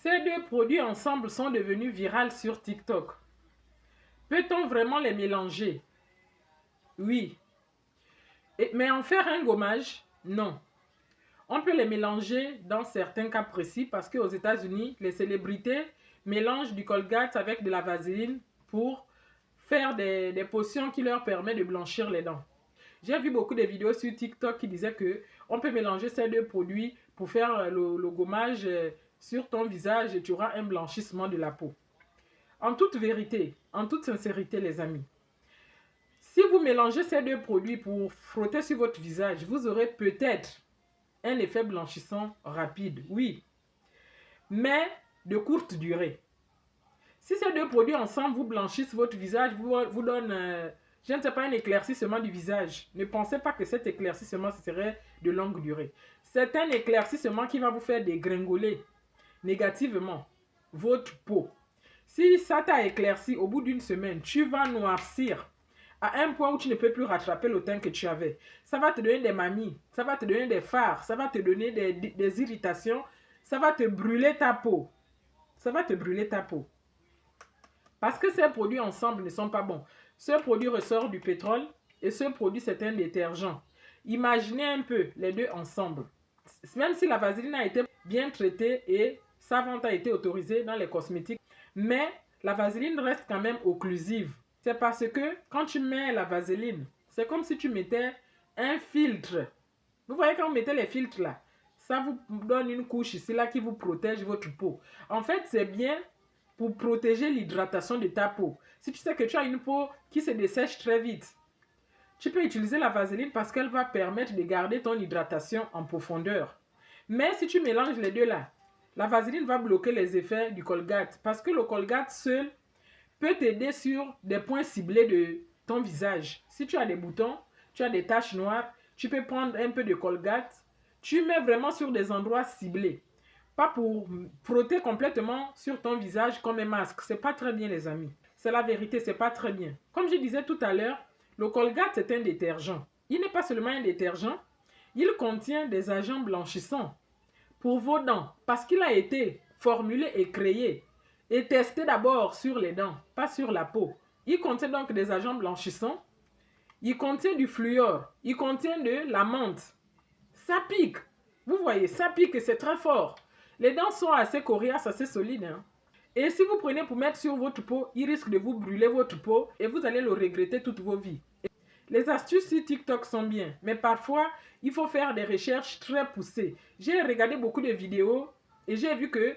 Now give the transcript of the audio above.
Ces deux produits ensemble sont devenus viraux sur TikTok. Peut-on vraiment les mélanger? Oui. Mais en faire un gommage? Non. On peut les mélanger dans certains cas précis parce qu'aux États-Unis, les célébrités mélangent du Colgate avec de la vaseline pour faire des potions qui leur permettent de blanchir les dents. J'ai vu beaucoup de vidéos sur TikTok qui disaient que on peut mélanger ces deux produits pour faire le gommage sur ton visage et tu auras un blanchissement de la peau. En toute vérité, en toute sincérité les amis, si vous mélangez ces deux produits pour frotter sur votre visage, vous aurez peut-être un effet blanchissant rapide, oui, mais de courte durée. Si ces deux produits ensemble vous blanchissent votre visage, vous donnent, je ne sais pas, un éclaircissement du visage, ne pensez pas que cet éclaircissement serait de longue durée. C'est un éclaircissement qui va vous faire dégringoler négativement votre peau. Si ça t'a éclairci au bout d'une semaine, tu vas noircir à un point où tu ne peux plus rattraper le teint que tu avais. Ça va te donner des mamies, ça va te donner des fards, ça va te donner des irritations, ça va te brûler ta peau. Ça va te brûler ta peau. Parce que ces produits ensemble ne sont pas bons. Ce produit ressort du pétrole et ce produit c'est un détergent. Imaginez un peu les deux ensemble. Même si la vaseline a été bien traitée et sa vente a été autorisée dans les cosmétiques, mais la vaseline reste quand même occlusive. C'est parce que quand tu mets la vaseline, c'est comme si tu mettais un filtre. Vous voyez quand vous mettez les filtres là, ça vous donne une couche ici là qui vous protège votre peau. En fait, c'est bien pour protéger l'hydratation de ta peau. Si tu sais que tu as une peau qui se dessèche très vite, tu peux utiliser la vaseline parce qu'elle va permettre de garder ton hydratation en profondeur. Mais si tu mélanges les deux là, la vaseline va bloquer les effets du Colgate parce que le Colgate seul peut t'aider sur des points ciblés de ton visage. Si tu as des boutons, tu as des taches noires, tu peux prendre un peu de Colgate, tu mets vraiment sur des endroits ciblés. Pas pour frotter complètement sur ton visage comme un masque. C'est pas très bien les amis. C'est la vérité, c'est pas très bien. Comme je disais tout à l'heure, le Colgate c'est un détergent. Il n'est pas seulement un détergent, il contient des agents blanchissants pour vos dents parce qu'il a été formulé et créé et testé d'abord sur les dents, pas sur la peau. Il contient donc des agents blanchissants, il contient du fluor, il contient de la menthe. Ça pique, vous voyez, ça pique et c'est très fort. Les dents sont assez coriaces, assez solides. Hein. Et si vous prenez pour mettre sur votre peau, il risque de vous brûler votre peau et vous allez le regretter toute vos vies. Les astuces sur TikTok sont bien, mais parfois, il faut faire des recherches très poussées. J'ai regardé beaucoup de vidéos et j'ai vu que